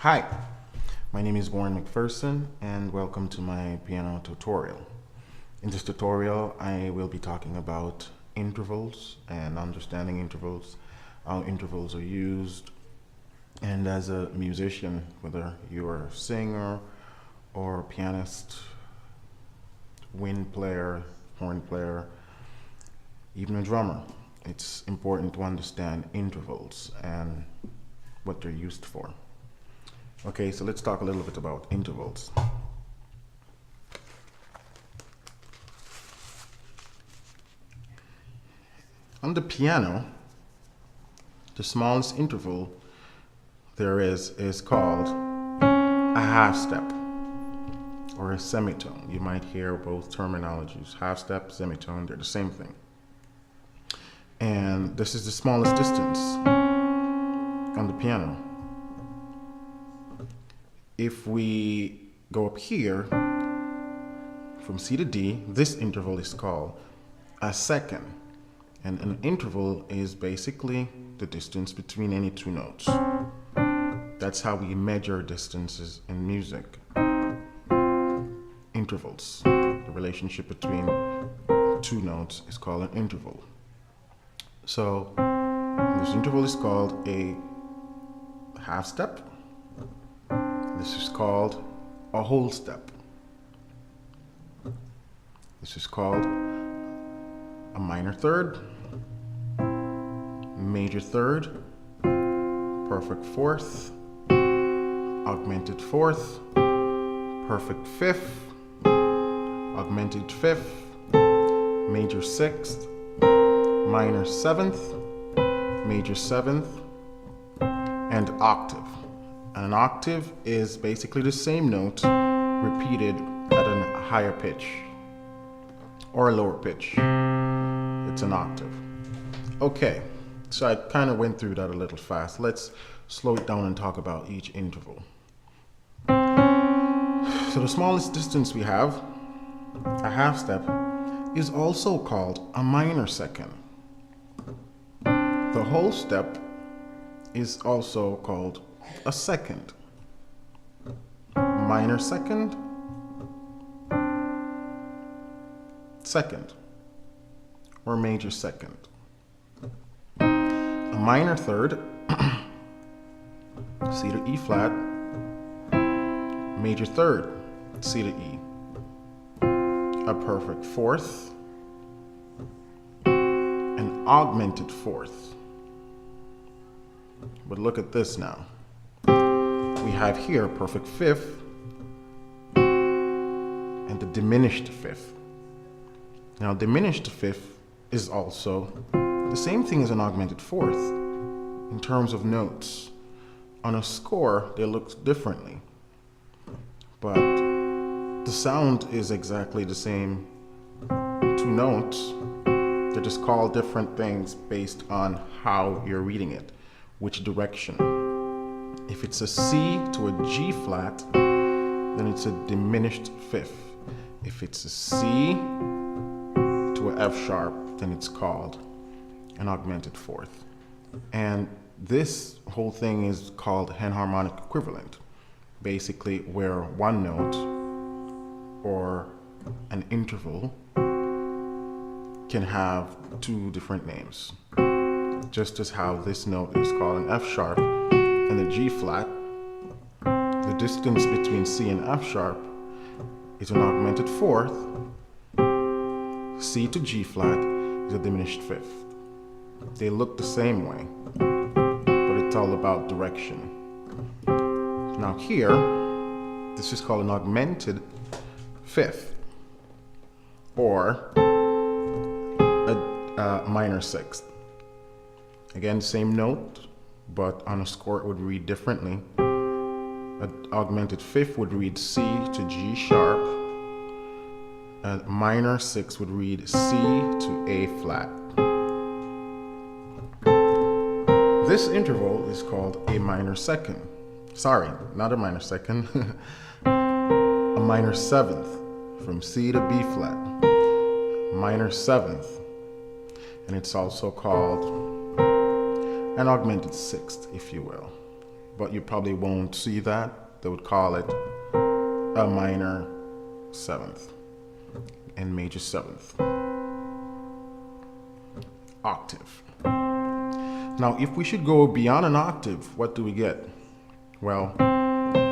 Hi, my name is Warren McPherson and welcome to my piano tutorial. In this tutorial, I will be talking about intervals and understanding intervals, how intervals are used, and as a musician, whether you're a singer or a pianist, wind player, horn player, even a drummer, it's important to understand intervals and what they're used for. Okay, so let's talk a little bit about intervals. On the piano, the smallest interval there is called a half step or a semitone. You might hear both terminologies, half step, semitone, they're the same thing. And this is the smallest distance on the piano. If we go up here from C to D, this interval is called a second. And an interval is basically the distance between any two notes. That's how we measure distances in music. Intervals. The relationship between two notes is called an interval. So this interval is called a half step. This is called a whole step. This is called a minor third, major third, perfect fourth, augmented fourth, perfect fifth, augmented fifth, major sixth, minor seventh, major seventh, and octave. And an octave is basically the same note repeated at a higher pitch or a lower pitch. It's an octave. Okay, so I kind of went through that a little fast. Let's slow it down and talk about each interval. So the smallest distance we have, a half step, is also called a minor second. The whole step is also called a second. Minor second, second, or major second. A minor third, C to E flat, major third, C to E. A perfect fourth, an augmented fourth. But look at this now. We have here perfect fifth and the diminished fifth. Now, diminished fifth is also the same thing as an augmented fourth in terms of notes. On a score, they look differently, but the sound is exactly the same. Two notes, they're just called different things based on how you're reading it, which direction. If it's a C to a G flat, then it's a diminished fifth. If it's a C to a F sharp, then it's called an augmented fourth. And this whole thing is called enharmonic equivalent, basically where one note or an interval can have two different names. Just as how this note is called an F sharp and a G flat, the distance between C and F sharp is an augmented fourth. C to G flat is a diminished fifth. They look the same way, but it's all about direction. Now here, this is called an augmented fifth, or a minor sixth. Again, same note, but on a score it would read differently. An augmented fifth would read C to G sharp. A minor sixth would read C to A flat. This interval is called a minor second. Sorry, not a minor second. A minor seventh, from C to B flat. Minor seventh. And it's also called an augmented sixth, if you will. but you probably won't see that. They would call it a minor seventh and major seventh. Octave. Now, if we should go beyond an octave, what do we get? Well,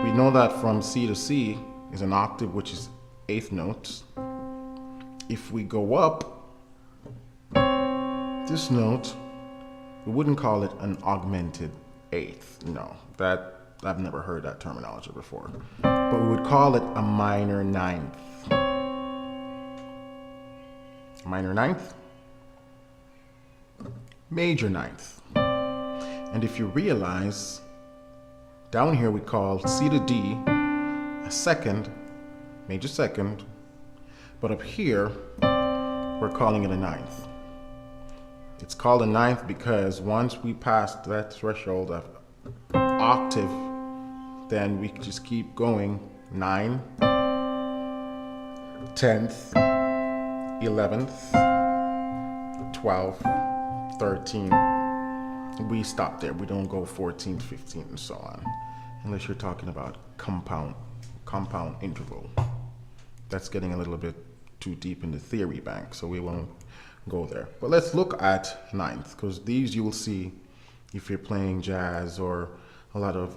we know that from C to C is an octave, which is eighth notes. If we go up this note, we wouldn't call it an augmented eighth. No, I've never heard that terminology before. But we would call it a minor ninth. Minor ninth, major ninth. And if you realize, down here we call C to D a second, major second, but up here we're calling it a ninth. It's called a ninth because once we pass that threshold of octave, then we just keep going 9, 10th, 11th, 12th, 13. We stop there. We don't go 14th, 15th, and so on, unless you're talking about compound interval. That's getting a little bit too deep in the theory bank, so we won't go there. But let's look at ninth, because these you will see if you're playing jazz or a lot of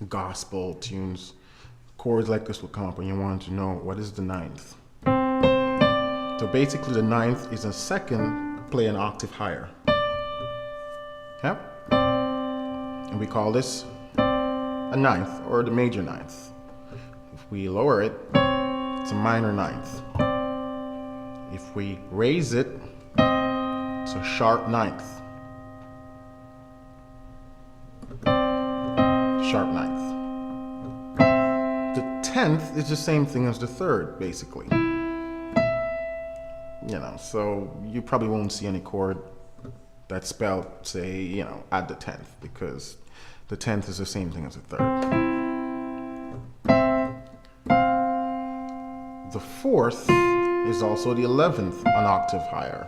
gospel tunes. Chords like this will come up and you want to know what is the ninth. So basically the ninth is a second play an octave higher. Yep. And we call this a ninth or the major ninth. If we lower it, it's a minor ninth. If we raise it, it's a sharp ninth. Sharp ninth. The 10th is the same thing as the third, basically. So you probably won't see any chord that's spelled, say, at the 10th, because the 10th is the same thing as the third. The fourth is also the 11th, an octave higher.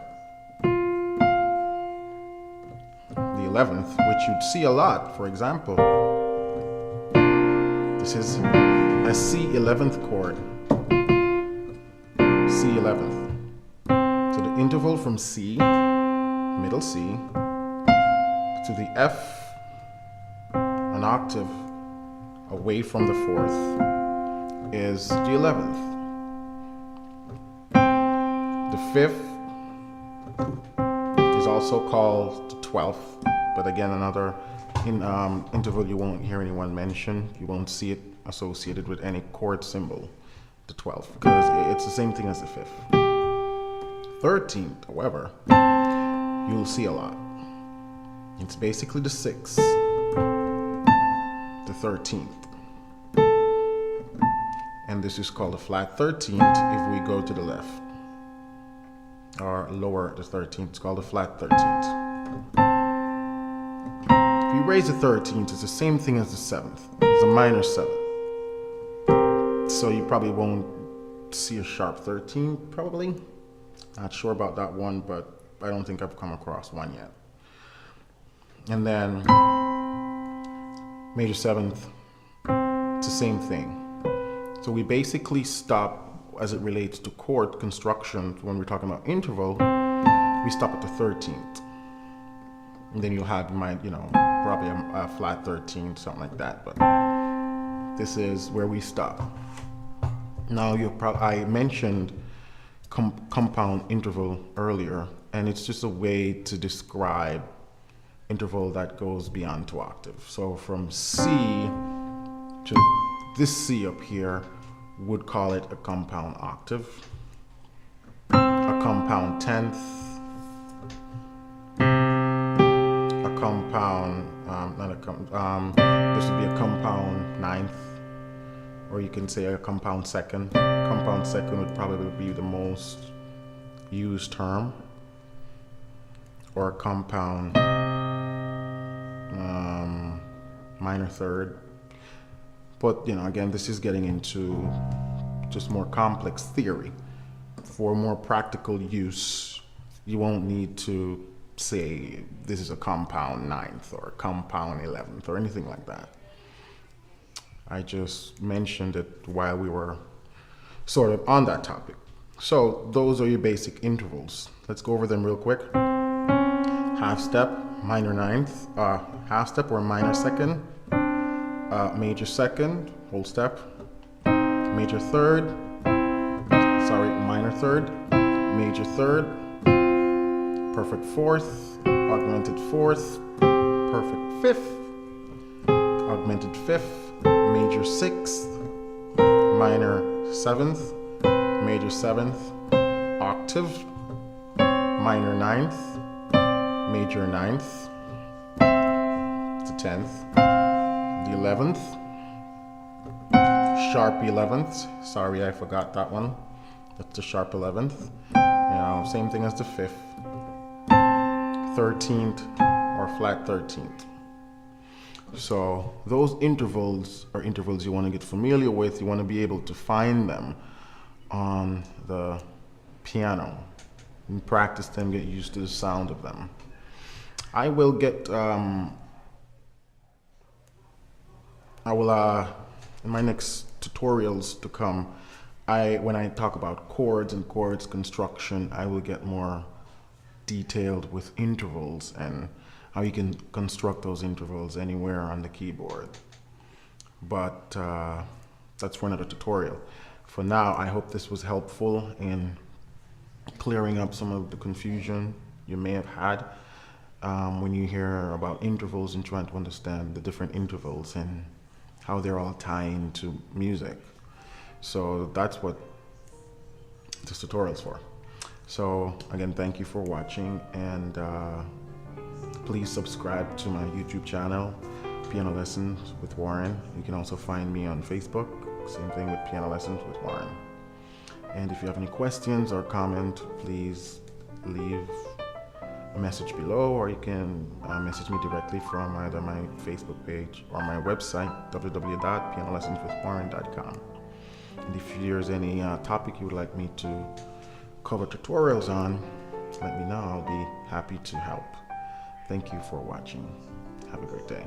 The 11th, which you'd see a lot, for example, this is a C11th chord. C11th. So the interval from C, middle C, to the F, an octave away from the fourth, is the 11th. The fifth is also called the 12th, but again, another interval you won't hear anyone mention. You won't see it associated with any chord symbol, the 12th, because it's the same thing as the fifth. 13th, however, you'll see a lot. It's basically the 6th, the 13th. And this is called a flat 13th if we go to the left. Or lower the 13th, it's called a flat 13th. If you raise the 13th, it's the same thing as the 7th. It's a minor 7th. So you probably won't see a sharp 13, probably. Not sure about that one, but I don't think I've come across one yet. And then major 7th, it's the same thing. So we basically stop as it relates to chord construction. When we're talking about interval, we stop at the 13th. And then you'll have, probably a flat 13th, something like that. But this is where we stop. Now, I mentioned compound interval earlier, and it's just a way to describe interval that goes beyond 2 octaves. So from C to this C up here, would call it a compound octave, a compound 10th, a compound, this would be a compound 9th, or you can say a compound 2nd. Compound 2nd would probably be the most used term, or a compound minor 3rd. But, again, this is getting into just more complex theory. For more practical use, you won't need to say this is a compound ninth or a compound 11th or anything like that. I just mentioned it while we were sort of on that topic. So those are your basic intervals. Let's go over them real quick. Half step, minor ninth, half step or minor second, major second, whole step, major third, minor third, major third, perfect fourth, augmented fourth, perfect fifth, augmented fifth, major sixth, minor seventh, major seventh, octave, minor ninth, major ninth, the 10th, the 11th, sharp 11th. Sorry, I forgot that one. That's the sharp 11th. Same thing as the 5th, 13th, or flat 13th. So those intervals are intervals you want to get familiar with. You want to be able to find them on the piano and practice them, get used to the sound of them. I will get, in my next tutorials to come, when I talk about chords and chords construction, I will get more detailed with intervals and how you can construct those intervals anywhere on the keyboard. But that's for another tutorial. For now, I hope this was helpful in clearing up some of the confusion you may have had when you hear about intervals and trying to understand the different intervals and how they're all tying to music. So that's what this tutorial is for. So again, thank you for watching, and please subscribe to my YouTube channel, Piano Lessons with Warren. You can also find me on Facebook, same thing with Piano Lessons with Warren. And if you have any questions or comment, please leave a message below, or you can message me directly from either my Facebook page or my website, www.pianolessonswithwarren.com. And if there's any topic you would like me to cover tutorials on, let me know. I'll be happy to help. Thank you for watching. Have a great day.